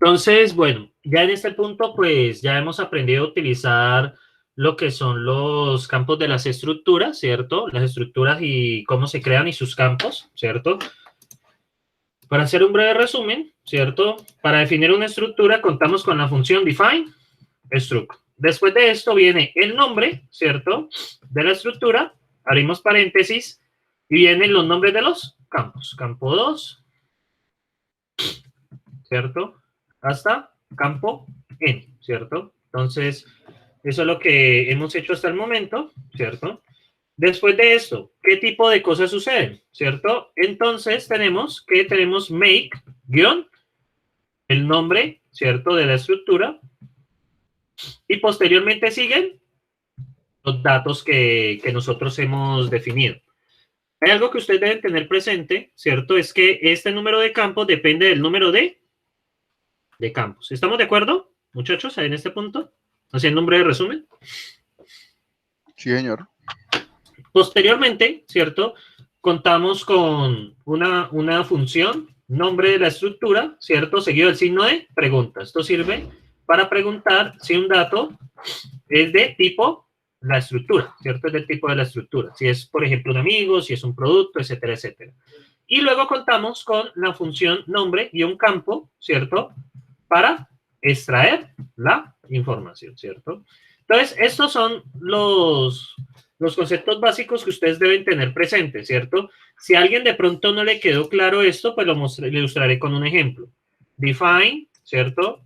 Entonces, bueno, ya en este punto, pues ya hemos aprendido a utilizar lo que son los campos de las estructuras, ¿cierto? Las estructuras y cómo se crean y sus campos, ¿cierto? Para hacer un breve resumen, ¿cierto? Para definir una estructura contamos con la función define struct. Después de esto viene el nombre, ¿cierto? De la estructura, abrimos paréntesis y vienen los nombres de los campos. Campo 2, ¿cierto? Hasta campo N, ¿cierto? Entonces, eso es lo que hemos hecho hasta el momento, ¿cierto? Después de esto, ¿qué tipo de cosas suceden? ¿Cierto? Entonces tenemos make, guión, el nombre, ¿cierto? De la estructura. Y posteriormente siguen los datos que nosotros hemos definido. Hay algo que ustedes deben tener presente, ¿cierto? Es que este número de campos depende del número de campos. ¿Estamos de acuerdo, muchachos, en este punto? Haciendo un breve resumen. Sí, señor. Posteriormente, ¿cierto? Contamos con una función, nombre de la estructura, ¿cierto? Seguido del signo de pregunta. Esto sirve para preguntar si un dato es de tipo la estructura, ¿cierto? Es del tipo de la estructura. Si es, por ejemplo, un amigo, si es un producto, etcétera, etcétera. Y luego contamos con la función nombre y un campo, ¿cierto? Para extraer la información, ¿cierto? Entonces, estos son los conceptos básicos que ustedes deben tener presentes, ¿cierto? Si a alguien de pronto no le quedó claro esto, pues le ilustraré con un ejemplo. Define, ¿cierto?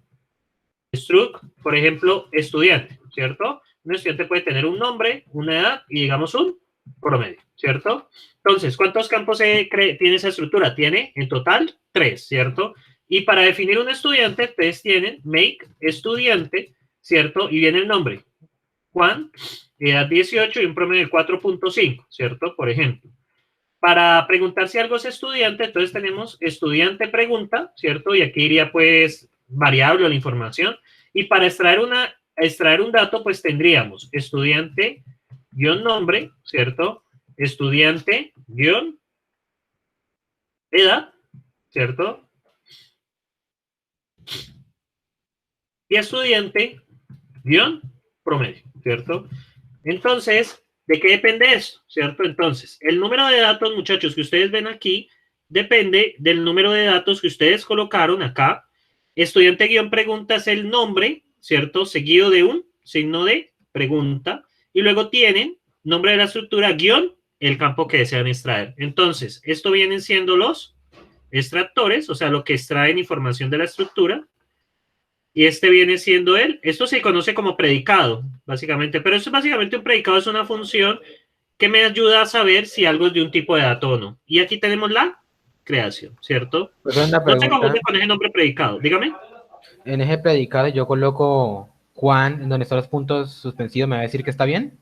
Struct, por ejemplo, estudiante, ¿cierto? Un estudiante puede tener un nombre, una edad y digamos un promedio, ¿cierto? Entonces, ¿cuántos campos tiene esa estructura? Tiene en total 3, ¿cierto? Y para definir un estudiante, ustedes tienen make estudiante, ¿cierto? Y viene el nombre, Juan, edad 18 y un promedio de 4.5, ¿cierto? Por ejemplo. Para preguntar si algo es estudiante, entonces tenemos estudiante pregunta, ¿cierto? Y aquí iría pues variable o la información. Y para extraer un dato, pues tendríamos estudiante guión nombre, ¿cierto? Estudiante guión edad, ¿cierto? Y estudiante guión promedio, ¿cierto? Entonces, ¿de qué depende eso? ¿Cierto? Entonces, el número de datos, muchachos, que ustedes ven aquí, depende del número de datos que ustedes colocaron acá. Estudiante guión pregunta es el nombre, ¿cierto? Seguido de un signo de pregunta. Y luego tienen nombre de la estructura guión el campo que desean extraer. Entonces, esto vienen siendo los extractores, o sea, lo que extraen información de la estructura. Y este viene siendo esto se conoce como predicado, básicamente, pero eso es básicamente un predicado, es una función que me ayuda a saber si algo es de un tipo de dato o no. Y aquí tenemos la creación, ¿cierto? Pues una No se pregunta. confunde con ese nombre predicado, dígame. En ese predicado yo coloco Juan, en donde están los puntos suspensivos, ¿me va a decir que está bien?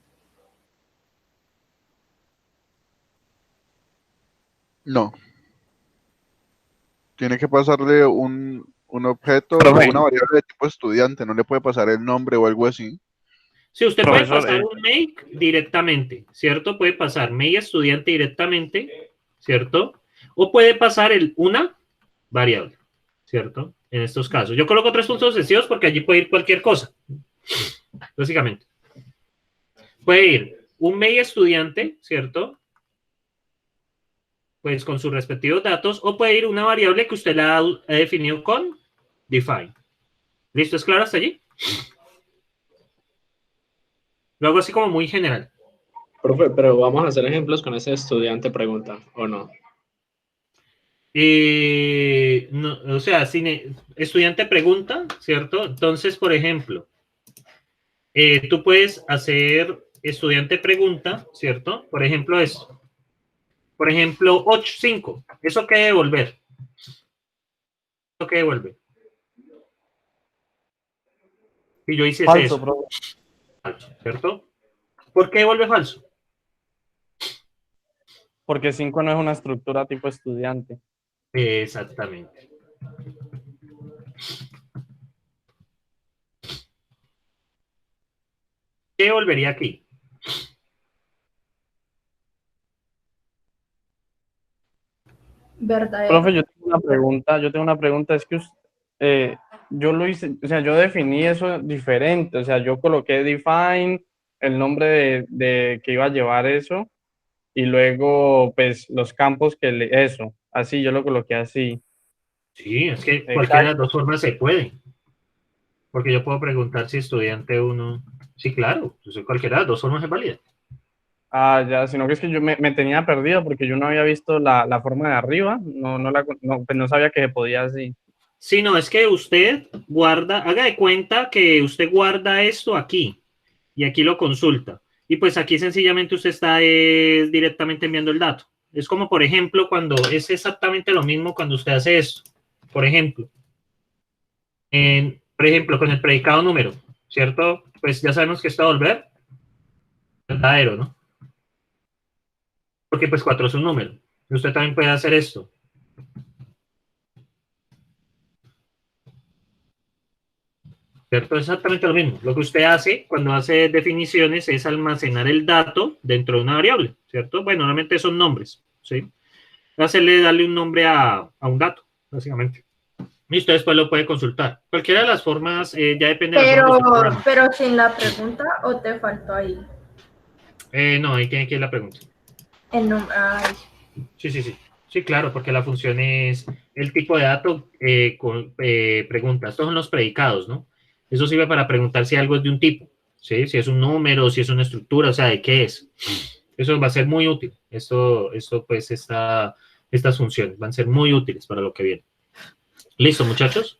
No. Tiene que pasarle un objeto o Profe, una variable de tipo estudiante, no le puede pasar el nombre o algo así. Si usted puede profesor, pasar un make directamente, ¿cierto? Puede pasar make estudiante directamente, ¿cierto? O puede pasar una variable, ¿cierto? En estos casos. Yo coloco 3 puntos sucesivos porque allí puede ir cualquier cosa, básicamente. Puede ir un make estudiante, ¿cierto? Pues con sus respectivos datos, o puede ir una variable que usted la ha definido con define. ¿Listo? ¿Es claro hasta allí? Lo hago así como muy general. Profe, pero vamos a hacer ejemplos con ese estudiante pregunta, ¿o no? No, o sea, si estudiante pregunta, ¿cierto? Entonces, por ejemplo, tú puedes hacer estudiante pregunta, ¿cierto? Por ejemplo, esto. Por ejemplo, 8, 5. ¿Eso qué devolver? ¿Eso qué devuelve? Y yo hice falso, eso. profe. Falso, ¿cierto? ¿Por qué devuelve falso? Porque 5 no es una estructura tipo estudiante. Exactamente. ¿Qué volvería aquí? Verdadero. Profe, yo tengo una pregunta, es que yo lo hice, o sea, yo definí eso diferente, o sea, yo coloqué define, el nombre de que iba a llevar eso, y luego, pues, los campos eso, así, yo lo coloqué así. Sí, es que cualquiera de las Exacto. dos formas se puede. Porque yo puedo preguntar si estudiante uno. Sí, claro, pues cualquiera de las dos formas es válida. Ah, ya, sino que es que yo me tenía perdido porque yo no había visto la forma de arriba, pues no sabía que se podía así. Sí, no, es que usted guarda, haga de cuenta que usted guarda esto aquí y aquí lo consulta. Y pues aquí sencillamente usted está directamente enviando el dato. Es como, por ejemplo, cuando es exactamente lo mismo cuando usted hace esto. Por ejemplo, con el predicado número, ¿cierto? Pues ya sabemos que esto va a volver verdadero, ¿no? Porque pues 4 es un número. Y usted también puede hacer esto. ¿Cierto? Es exactamente lo mismo. Lo que usted hace cuando hace definiciones es almacenar el dato dentro de una variable, ¿cierto? Bueno, normalmente son nombres, ¿sí? Darle un nombre a un dato, básicamente. Y usted después lo puede consultar. Cualquiera de las formas, ya depende de la forma que usted programe. Pero sin la pregunta, ¿o te faltó ahí? No, ahí tiene que ir la pregunta. El nombre. Ay. Sí, sí, sí. Sí, claro, porque la función es el tipo de dato con preguntas. Estos son los predicados, ¿no? Eso sirve para preguntar si algo es de un tipo, ¿sí? Si es un número, si es una estructura, o sea, de qué es. Eso va a ser muy útil. Esto pues, estas funciones van a ser muy útiles para lo que viene. ¿Listo, muchachos?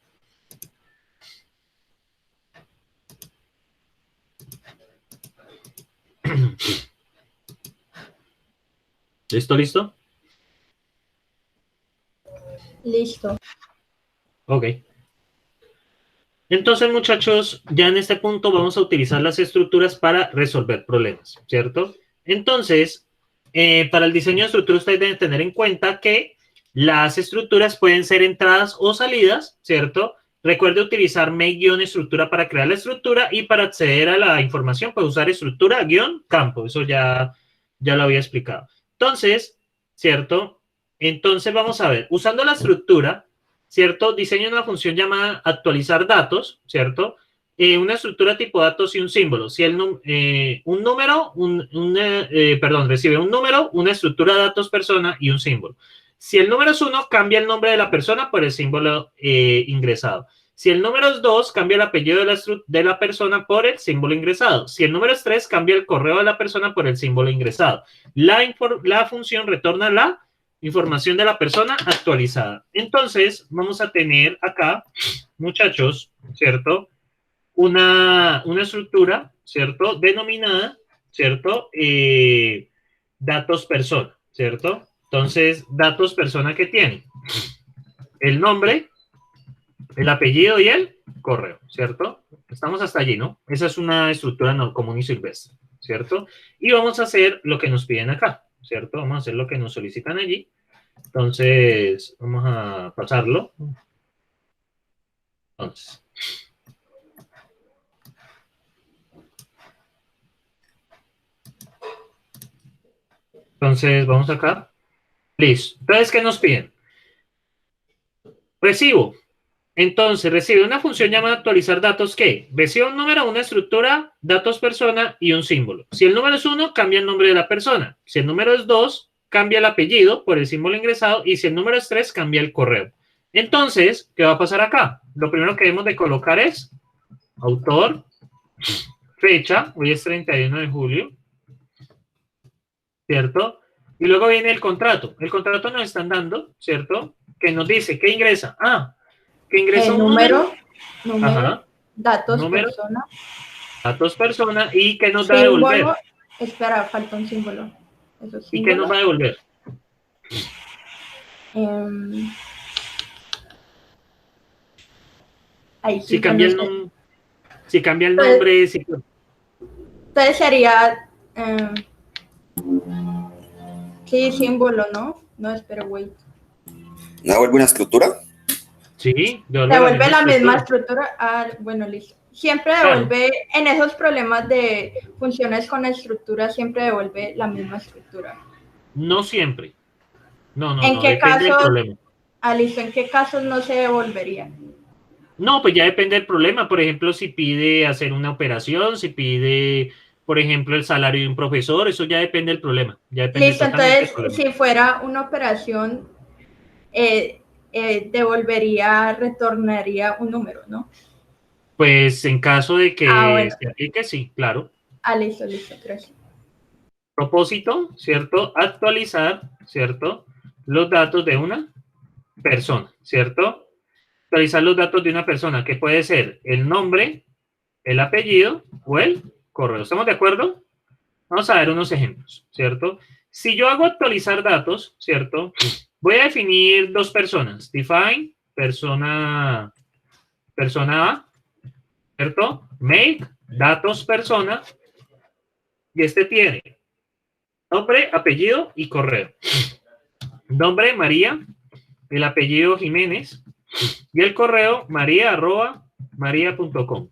¿Listo, listo? Listo. Ok. Entonces, muchachos, ya en este punto vamos a utilizar las estructuras para resolver problemas, ¿cierto? Entonces, para el diseño de estructuras, ustedes deben tener en cuenta que las estructuras pueden ser entradas o salidas, ¿cierto? Recuerde utilizar make-estructura para crear la estructura y para acceder a la información, puede usar estructura-campo. Eso ya lo había explicado. Entonces, ¿cierto? Entonces, vamos a ver, usando la estructura, ¿cierto? Diseño una función llamada actualizar datos, ¿cierto? Una estructura tipo datos y un símbolo. Si un número, recibe un número, una estructura de datos persona y un símbolo. Si el número es 1, cambia el nombre de la persona por el símbolo ingresado. Si el número es 2, cambia el apellido de la persona por el símbolo ingresado. Si el número es 3, cambia el correo de la persona por el símbolo ingresado. La función retorna la información de la persona actualizada. Entonces, vamos a tener acá, muchachos, ¿cierto? Una estructura, ¿cierto? Denominada, ¿cierto? Datos persona, ¿cierto? Entonces, datos persona que tiene el nombre, el apellido y el correo, ¿cierto? Estamos hasta allí, ¿no? Esa es una estructura no común y silvestre, ¿cierto? Y vamos a hacer lo que nos piden acá, ¿cierto? Vamos a hacer lo que nos solicitan allí. Entonces, vamos a pasarlo. Entonces, vamos acá. Listo. Entonces, ¿qué nos piden? Recibo. Entonces, recibe una función llamada actualizar datos que recibe un número, una estructura, datos persona y un símbolo. Si el número es 1, cambia el nombre de la persona. Si el número es 2, cambia el apellido por el símbolo ingresado. Y si el número es 3, cambia el correo. Entonces, ¿qué va a pasar acá? Lo primero que debemos de colocar es autor, fecha, hoy es 31 de julio, ¿cierto? Y luego viene el contrato. El contrato nos están dando, ¿cierto? Que nos dice que ingresa. Que ingresa un número. Ajá. Datos número, persona. Datos persona y que nos va a devolver. Espera, falta un símbolo. Eso, ¿Y qué nos va a devolver? Si cambia el nombre. Si cambia el nombre. Entonces sería. Sí, símbolo, ¿no? No, espera, wait. ¿No devuelve una estructura? Sí, devuelve la misma estructura. Bueno, listo. Siempre devuelve, en esos problemas de funciones con estructura, siempre devuelve la misma estructura. No siempre. No, ¿En qué depende del problema. Listo, ¿en qué casos no se devolvería? No, pues ya depende del problema. Por ejemplo, si pide hacer una operación, si pide, por ejemplo, el salario de un profesor, eso ya depende del problema. Ya depende Listo, totalmente del entonces, problema. si fuera una operación, retornaría un número, ¿no? Pues en caso de que Bueno. se aplique, sí, claro. Listo, gracias. Propósito, ¿cierto? Actualizar, ¿cierto? Los datos de una persona, ¿cierto? Actualizar los datos de una persona, que puede ser el nombre, el apellido o el correo. ¿Estamos de acuerdo? Vamos a ver unos ejemplos, ¿cierto? Si yo hago actualizar datos, ¿cierto? Voy a definir dos personas. Define, persona A, ¿cierto? Make, datos, persona. Y este tiene nombre, apellido y correo. Nombre, María. El apellido, Jiménez. Y el correo, maria@maria.com.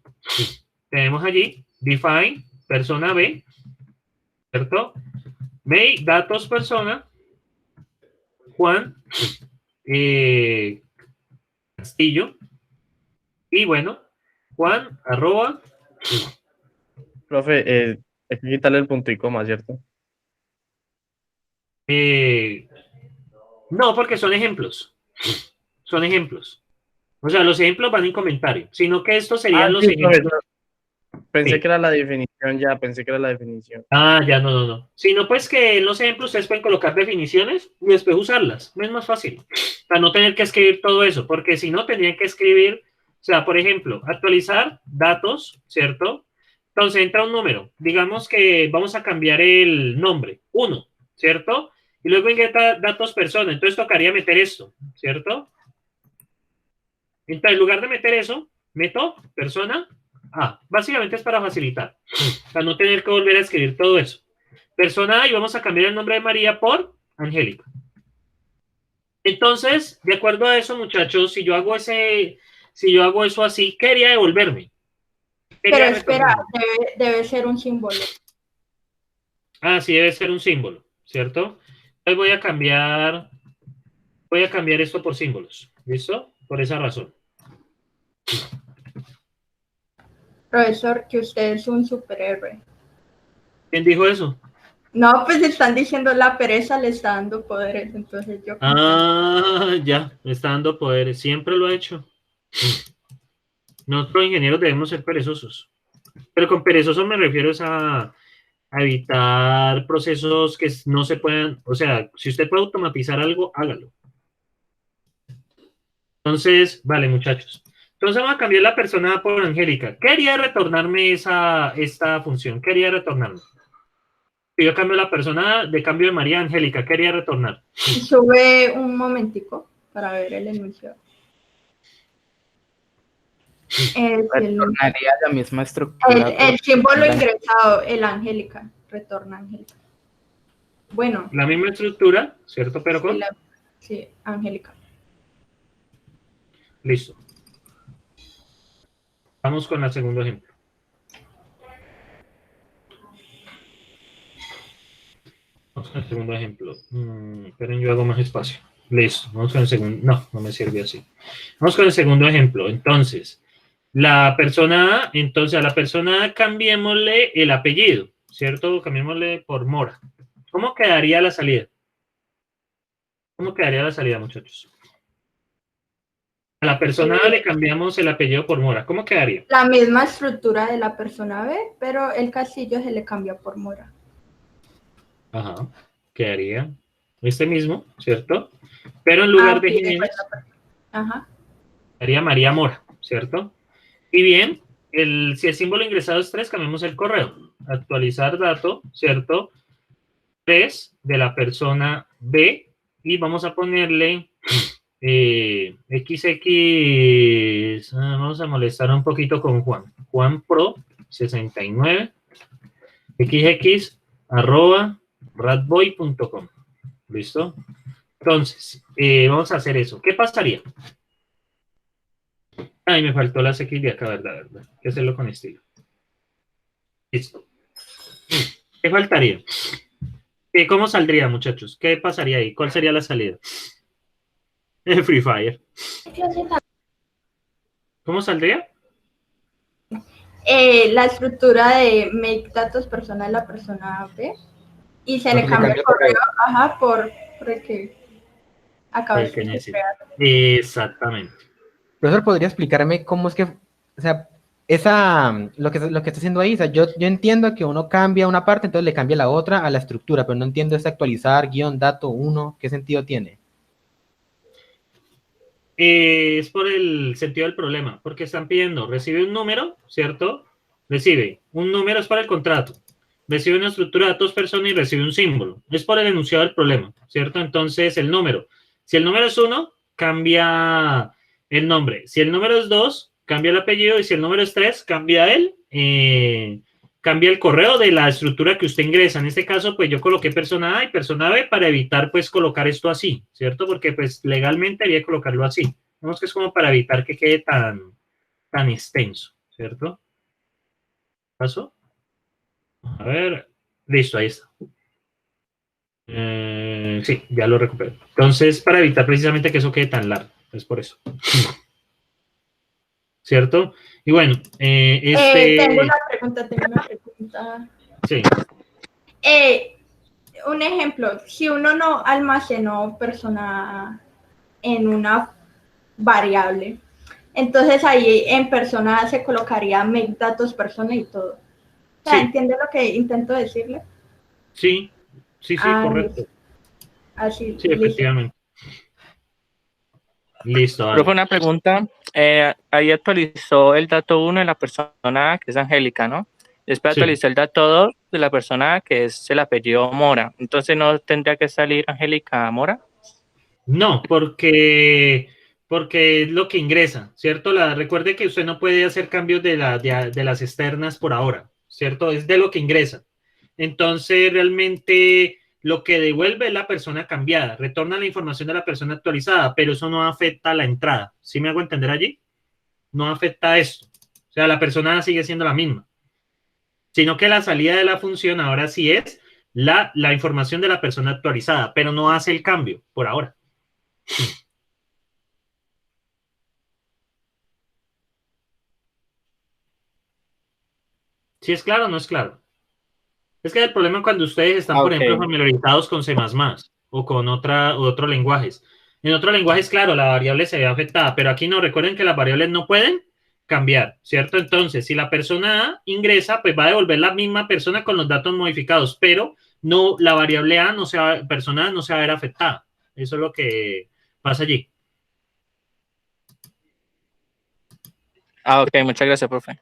Tenemos allí, define, persona B, ¿cierto? Make, datos, persona. Juan Castillo. Y bueno, Juan, @ Profe, hay que quitarle el punto y coma, ¿cierto? no, porque son ejemplos. Son ejemplos. O sea, los ejemplos van en comentario, sino que estos serían los sí, ejemplos. profe, pensé Sí. que era la definición ya, pensé que era la definición. Ya, no. Sino pues que en los ejemplos ustedes pueden colocar definiciones y después usarlas. Es más fácil. Para no tener que escribir todo eso, porque si no tendrían que escribir, o sea, por ejemplo, actualizar datos, ¿cierto? Entonces entra un número. Digamos que vamos a cambiar el nombre, 1, ¿cierto? Y luego ingresa datos persona. Entonces tocaría meter esto, ¿cierto? Entonces, en lugar de meter eso, meto persona A. Básicamente es para facilitar, para no tener que volver a escribir todo eso. Persona A, y vamos a cambiar el nombre de María por Angélica. Entonces, de acuerdo a eso, muchachos, si yo hago eso así, quería devolverme. Pero espera, debe ser un símbolo. Sí, debe ser un símbolo, ¿cierto? Entonces voy a cambiar esto por símbolos, ¿listo? Por esa razón. Profesor, que usted es un superhéroe. ¿Quién dijo eso? No, pues están diciendo la pereza le está dando poderes, entonces yo... Ya, me está dando poderes. Siempre lo ha hecho. Nosotros ingenieros debemos ser perezosos. Pero con perezosos me refiero a evitar procesos que no se puedan... O sea, si usted puede automatizar algo, hágalo. Entonces, vale, muchachos. Entonces vamos a cambiar la persona por Angélica. Quería retornarme esta función. Quería retornarme. Si yo cambio la persona de cambio de María a Angélica, quería retornar. Sube un momentico para ver el enunciado. Retornaría la misma estructura. El símbolo ingresado, el Angélica. Retorna Angélica. Bueno. La misma estructura, ¿cierto? Pero con... Sí, Angélica. Listo. Vamos con el segundo ejemplo. Vamos con el segundo ejemplo. Esperen, yo hago más espacio. Listo. Vamos con el segundo. No me sirve así. Vamos con el segundo ejemplo. Entonces, a la persona A cambiémosle el apellido, ¿cierto? Cambiémosle por Mora. ¿Cómo quedaría la salida? ¿Cómo quedaría la salida, muchachos? A la persona A le cambiamos el apellido por Mora. ¿Cómo quedaría? La misma estructura de la persona B, pero el Castillo se le cambia por Mora. Ajá. Quedaría este mismo, ¿cierto? Pero en lugar de Jiménez, quedaría María Mora, ¿cierto? Y bien, si el símbolo ingresado es 3, cambiamos el correo. Actualizar dato, ¿cierto? 3 de la persona B y vamos a ponerle XX, vamos a molestar un poquito con Juan. Juan Pro 69 XX @ratboy.com. ¿Listo? Entonces, vamos a hacer eso. ¿Qué pasaría? Ay, me faltó la X de acá, ¿verdad? Hay que hacerlo con estilo. Listo. ¿Qué faltaría? ¿Cómo saldría, muchachos? ¿Qué pasaría ahí? ¿Cuál sería la salida? Free Fire. ¿Cómo saldría? La estructura de make datos persona de la persona B y se le Porque cambia le el cambia el correo, ajá, por el que acaba Pues que de necesito. crear. Exactamente. Profesor, ¿podría explicarme cómo es que, o sea, lo que está haciendo ahí? O sea, yo entiendo que uno cambia una parte, entonces le cambia la otra a la estructura, pero no entiendo ese actualizar, guión, dato, uno, ¿qué sentido tiene? Es por el sentido del problema, porque están pidiendo, recibe un número, ¿cierto? Recibe un número, es para el contrato. Recibe una estructura de datos persona y recibe un símbolo. Es por el enunciado del problema, ¿cierto? Entonces, el número. Si el número es 1, cambia el nombre. Si el número es 2, cambia el apellido. Y si el número es 3, cambia el correo de la estructura que usted ingresa. En este caso, pues yo coloqué persona A y persona B para evitar, pues, colocar esto así, ¿cierto? Porque, pues, legalmente había que colocarlo así. Vemos que es como para evitar que quede tan extenso, ¿cierto? ¿Pasó? A ver, listo, ahí está. Sí, ya lo recupero. Entonces, para evitar precisamente que eso quede tan largo, es por eso. ¿Cierto? Y bueno, Tengo una pregunta. Sí. Un ejemplo, si uno no almacenó persona en una variable, entonces ahí en persona se colocaría make datos persona y todo. O sea, Sí. ¿entiende lo que intento decirle? Sí, correcto. Así, Sí, efectivamente. Listo, Profe, una pregunta. Ahí actualizó el dato 1 de la persona que es Angélica, ¿no? Después Sí. actualizó el dato 2 de la persona que es el apellido Mora. Entonces, ¿no tendría que salir Angélica Mora? No, porque es lo que ingresa, ¿cierto? Recuerde que usted no puede hacer cambios de las externas por ahora, ¿cierto? Es de lo que ingresa. Entonces, realmente lo que devuelve es la persona cambiada, retorna la información de la persona actualizada, pero eso no afecta a la entrada. ¿Sí me hago entender allí? No afecta a esto. O sea, la persona sigue siendo la misma, sino que la salida de la función ahora sí es la información de la persona actualizada, pero no hace el cambio por ahora. ¿Sí es claro o no es claro? Es que el problema cuando ustedes están, por ejemplo, familiarizados con C++ o con otros lenguajes. En otros lenguajes, claro, la variable se ve afectada, pero aquí no. Recuerden que las variables no pueden cambiar, ¿cierto? Entonces, si la persona A ingresa, pues va a devolver la misma persona con los datos modificados, pero no, la variable A persona A no se va a ver afectada. Eso es lo que pasa allí. Ok, muchas gracias, profe.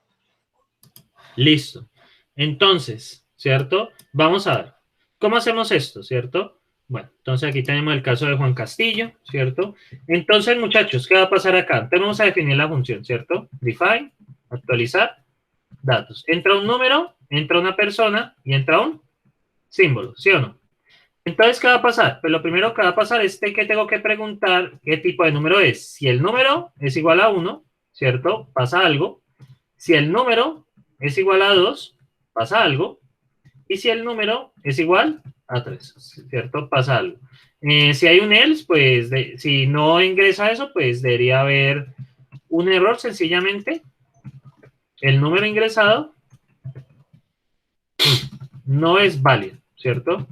Listo. Entonces, ¿cierto? Vamos a ver. ¿Cómo hacemos esto, cierto? Bueno, entonces aquí tenemos el caso de Juan Castillo, ¿cierto? Entonces, muchachos, ¿qué va a pasar acá? Entonces vamos a definir la función, ¿cierto? Define, actualizar, datos. Entra un número, entra una persona y entra un símbolo, ¿sí o no? Entonces, ¿qué va a pasar? Pues lo primero que va a pasar es que tengo que preguntar qué tipo de número es. Si el número es igual a 1, ¿cierto? Pasa algo. Si el número es igual a 2, pasa algo. Y si el número es igual a 3, ¿cierto? Pasa algo. Si hay un else, pues si no ingresa eso, pues debería haber un error sencillamente. El número ingresado no es válido, ¿cierto?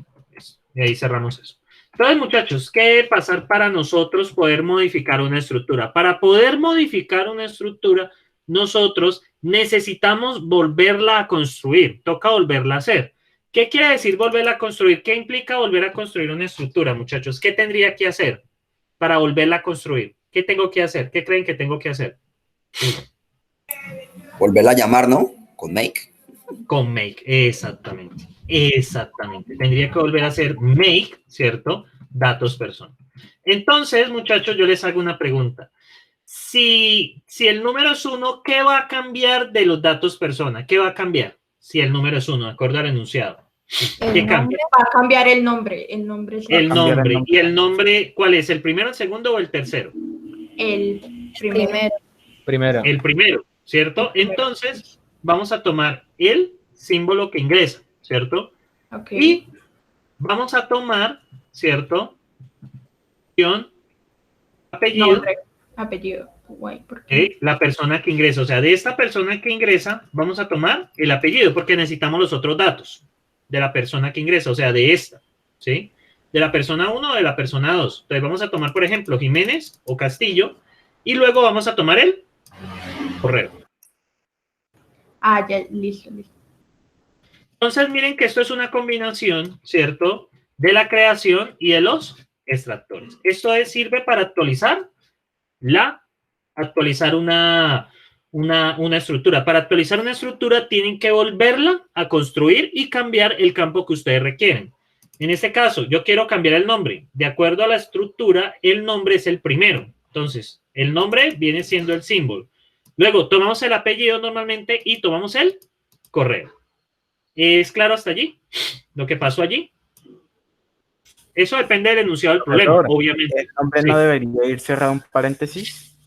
Y ahí cerramos eso. Entonces, muchachos, ¿qué debe pasar para nosotros poder modificar una estructura? Para poder modificar una estructura, nosotros necesitamos volverla a construir. Toca volverla a hacer. ¿Qué quiere decir volverla a construir? ¿Qué implica volver a construir una estructura, muchachos? ¿Qué tendría que hacer para volverla a construir? ¿Qué tengo que hacer? ¿Qué creen que tengo que hacer? Volverla a llamar, ¿no? Con make. Con make, exactamente. Exactamente. Tendría que volver a hacer make, ¿cierto? Datos persona. Entonces, muchachos, yo les hago una pregunta. Si el número es 1, ¿qué va a cambiar de los datos persona? ¿Qué va a cambiar? Si el número es 1, de acuerdo al enunciado. ¿Qué cambia? Va a cambiar el nombre. El nombre. El nombre. ¿Y el nombre cuál es? ¿El primero, el segundo o el tercero? El primero. Primero. El primero, ¿cierto? Entonces, vamos a tomar el símbolo que ingresa, ¿cierto? Okay. Y vamos a tomar, ¿cierto? Apellido. Nombre, apellido. Güey, ¿por qué? La persona que ingresa. O sea, de esta persona que ingresa, vamos a tomar el apellido porque necesitamos los otros datos de la persona que ingresa, o sea, de esta, ¿sí? De la persona 1 o de la persona 2. Entonces vamos a tomar, por ejemplo, Jiménez o Castillo y luego vamos a tomar el correo. Ah, ya, listo. Entonces, miren que esto es una combinación, ¿cierto? De la creación y de los extractores. Esto sirve para actualizar una estructura. Para actualizar una estructura tienen que volverla a construir y cambiar el campo que ustedes requieren. En este caso, yo quiero cambiar el nombre. De acuerdo a la estructura, el nombre es el primero. Entonces, el nombre viene siendo el símbolo. Luego, tomamos el apellido normalmente y tomamos el correo. ¿Es claro hasta allí? Lo que pasó allí. Eso depende del enunciado del problema, obviamente. ¿El nombre no debería ir cerrado un paréntesis?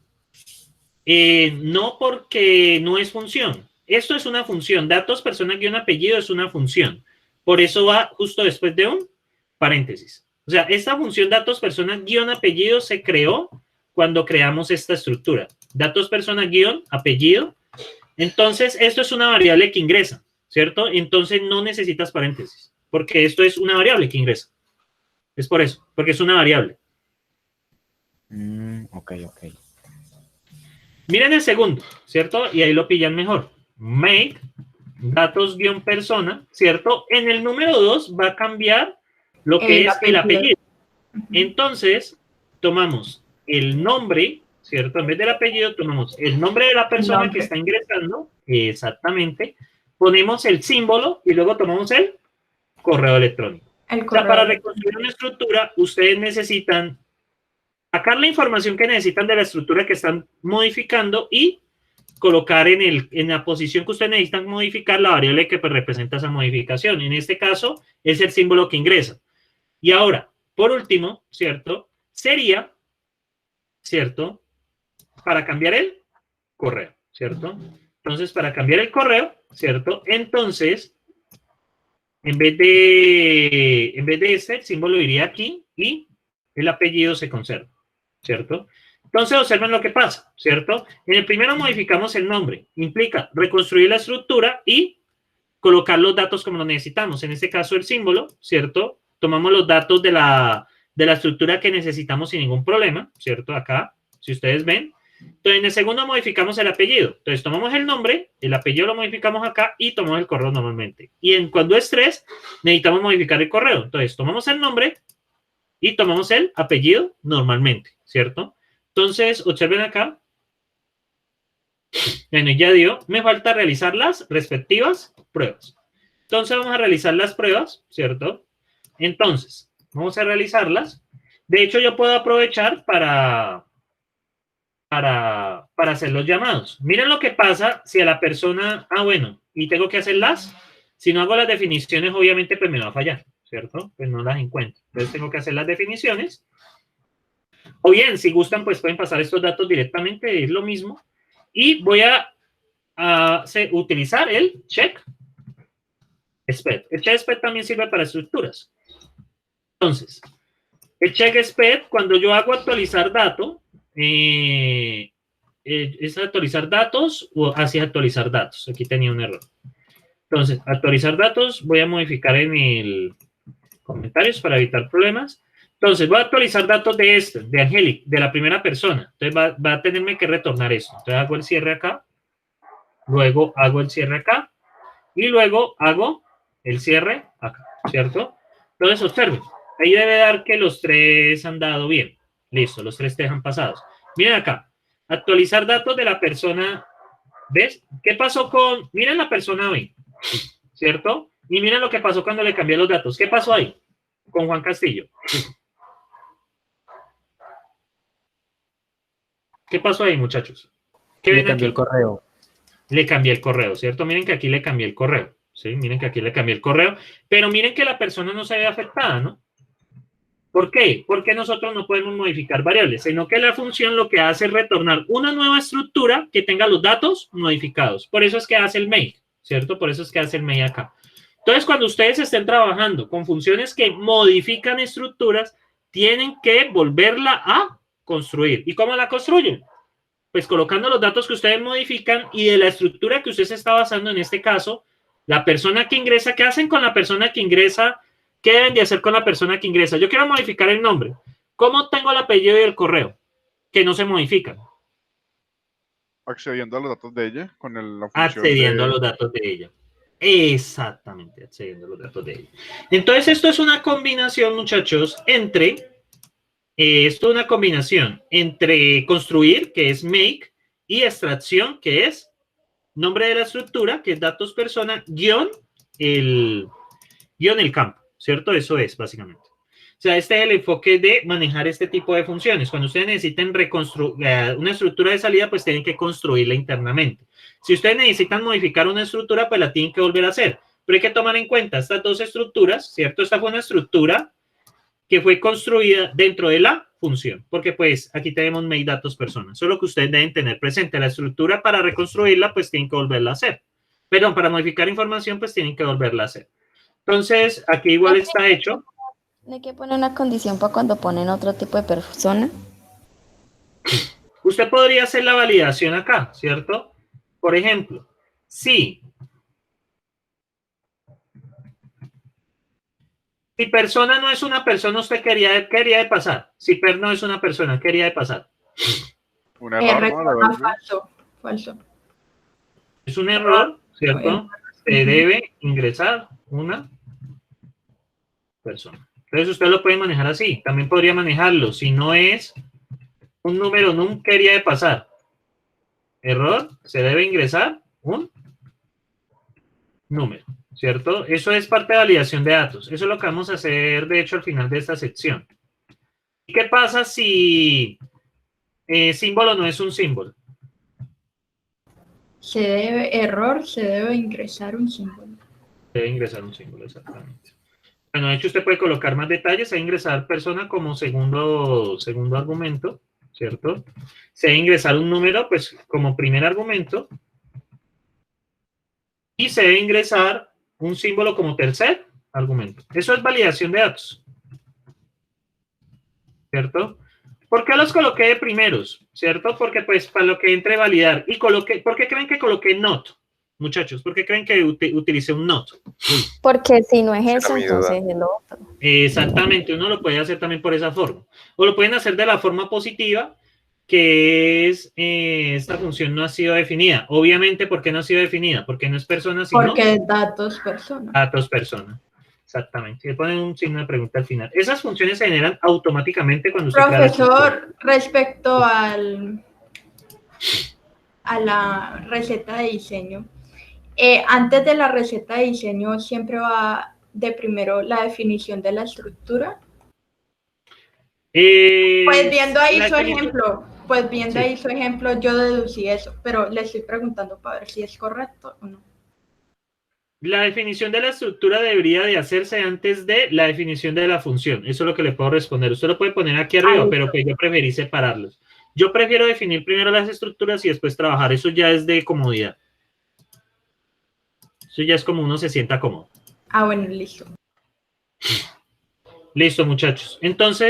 No, porque no es función. Esto es una función. Datos, persona, guión, apellido es una función. Por eso va justo después de un paréntesis. O sea, esta función datos, persona, guión, apellido se creó cuando creamos esta estructura. Datos, persona, guión, apellido. Entonces, esto es una variable que ingresa, ¿cierto? Entonces, no necesitas paréntesis, porque esto es una variable que ingresa. Es por eso, porque es una variable. Ok. Miren el segundo, ¿cierto? Y ahí lo pillan mejor. Make, datos guión persona, ¿cierto? En el número 2 va a cambiar lo que es el apellido. Entonces, tomamos el nombre, ¿cierto? En vez del apellido, tomamos el nombre de la persona que está ingresando, exactamente. Ponemos el símbolo y luego tomamos el correo electrónico. O sea, para reconstruir una estructura, ustedes necesitan sacar la información que necesitan de la estructura que están modificando y colocar en la posición que ustedes necesitan modificar la variable que pues, representa esa modificación. En este caso, es el símbolo que ingresa. Y ahora, por último, ¿cierto? Sería, ¿cierto? Para cambiar el correo, ¿cierto? Entonces, para cambiar el correo, ¿cierto? Entonces, en vez de este, el símbolo iría aquí y el apellido se conserva, ¿cierto? Entonces, observen lo que pasa, ¿cierto? En el primero modificamos el nombre. Implica reconstruir la estructura y colocar los datos como lo necesitamos. En este caso, el símbolo, ¿cierto? Tomamos los datos de la estructura que necesitamos sin ningún problema, ¿cierto? Acá, si ustedes ven. Entonces, en el segundo modificamos el apellido. Entonces, tomamos el nombre, el apellido lo modificamos acá y tomamos el correo normalmente. Y cuando es 3, necesitamos modificar el correo. Entonces, tomamos el nombre y tomamos el apellido normalmente, ¿cierto? Entonces, observen acá. Bueno, ya dio. Me falta realizar las respectivas pruebas. Entonces, vamos a realizar las pruebas, ¿cierto? Entonces, vamos a realizarlas. De hecho, yo puedo aprovechar para hacer los llamados. Miren lo que pasa si a la persona, bueno, y tengo que hacerlas, si no hago las definiciones, obviamente, pues me va a fallar, ¿cierto? Pues no las encuentro. Entonces tengo que hacer las definiciones. O bien, si gustan, pues pueden pasar estos datos directamente, es lo mismo. Y voy a utilizar el check SPED. El check SPED también sirve para estructuras. Entonces, el check SPED, cuando yo hago actualizar dato, es actualizar datos o hacia actualizar datos. Aquí tenía un error. Entonces, actualizar datos, voy a modificar en el comentarios para evitar problemas. Entonces, voy a actualizar datos de Angelic, de la primera persona. Entonces, va a tenerme que retornar esto. Entonces, hago el cierre acá. Luego, hago el cierre acá. Y luego, hago el cierre acá, ¿cierto? Entonces, observen. Ahí debe dar que los 3 han dado bien. Listo, los 3 dejan pasados. Miren acá. Actualizar datos de la persona. ¿Ves? ¿Qué pasó con...? Miren la persona B, ¿cierto? Y miren lo que pasó cuando le cambié los datos. ¿Qué pasó ahí? Con Juan Castillo. ¿Qué pasó ahí, muchachos? ¿Qué Le ven cambió aquí? el correo. Le cambié el correo, ¿cierto? Miren que aquí le cambié el correo. Sí, miren que aquí le cambié el correo. Pero miren que la persona no se ve afectada, ¿no? ¿Por qué? Porque nosotros no podemos modificar variables, sino que la función lo que hace es retornar una nueva estructura que tenga los datos modificados. Por eso es que hace el make, ¿cierto? Por eso es que hace el make acá. Entonces, cuando ustedes estén trabajando con funciones que modifican estructuras, tienen que volverla a construir. ¿Y cómo la construyen? pues colocando los datos que ustedes modifican y de la estructura que usted se está basando en este caso, la persona que ingresa, ¿qué hacen con la persona que ingresa? ¿Qué deben de hacer con la persona que ingresa? Yo quiero modificar el nombre. ¿Cómo tengo el apellido y el correo? Que no se modifican. Accediendo a los datos de ella con la función Accediendo a los datos de ella. Exactamente, accediendo a los datos de ella. Entonces, esto es una combinación, muchachos, entre construir, que es make, y extracción, que es nombre de la estructura, que es datos persona, guión el campo, ¿cierto? Eso es, básicamente. O sea, este es el enfoque de manejar este tipo de funciones. Cuando ustedes necesiten reconstruir una estructura de salida, pues tienen que construirla internamente. Si ustedes necesitan modificar una estructura, pues la tienen que volver a hacer. Pero hay que tomar en cuenta estas dos estructuras, ¿cierto? Esta fue una estructura que fue construida dentro de la función, porque pues aquí tenemos make datos personas. Solo que ustedes deben tener presente la estructura para reconstruirla, pues tienen que volverla a hacer. Perdón, para modificar información, pues tienen que volverla a hacer. Entonces, aquí igual está hecho. ¿De qué pone una condición para cuando ponen otro tipo de persona? Usted podría hacer la validación acá, ¿cierto? Por ejemplo, si persona no es una persona, usted quería de pasar. Si per no es una persona, quería de pasar. Un error, ¿no? Falso. Es un error, ¿cierto? Se debe ingresar una persona. Entonces usted lo puede manejar así. También podría manejarlo. Si no es un número num quería de pasar. Error, se debe ingresar un número, ¿cierto? Eso es parte de validación de datos. Eso es lo que vamos a hacer, de hecho, al final de esta sección. ¿Y qué pasa si símbolo no es un símbolo? Se debe ingresar un símbolo. Debe ingresar un símbolo, exactamente. Bueno, de hecho, usted puede colocar más detalles. Se debe ingresar persona como segundo argumento, ¿cierto? Se debe ingresar un número, pues, como primer argumento. Y se debe ingresar un símbolo como tercer argumento. Eso es validación de datos. ¿Cierto? ¿Por qué los coloqué de primeros? ¿Cierto? Porque, pues, para lo que entre validar. Y coloqué, ¿por qué creen que coloqué not? Muchachos, ¿por qué creen que utilicé un not? Porque si no es eso, entonces es lo otro. Exactamente, uno lo puede hacer también por esa forma. O lo pueden hacer de la forma positiva, que es esta función no ha sido definida. Obviamente, ¿por qué no ha sido definida? Porque no es persona, sino... Porque es datos persona. Datos persona. Exactamente. Le ponen un signo de pregunta al final. Esas funciones se generan automáticamente cuando usted... Profesor, respecto a la receta de diseño, antes de la receta de diseño siempre va de primero la definición de la estructura. Pues viendo ahí su ejemplo, yo deducí eso, pero le estoy preguntando para ver si es correcto o no. La definición de la estructura debería de hacerse antes de la definición de la función. Eso es lo que le puedo responder. Usted lo puede poner aquí arriba, pero pues yo preferí separarlos. Yo prefiero definir primero las estructuras y después trabajar. Eso ya es de comodidad. Eso ya es como uno se sienta cómodo. Ah, bueno, listo. Listo, muchachos. Entonces...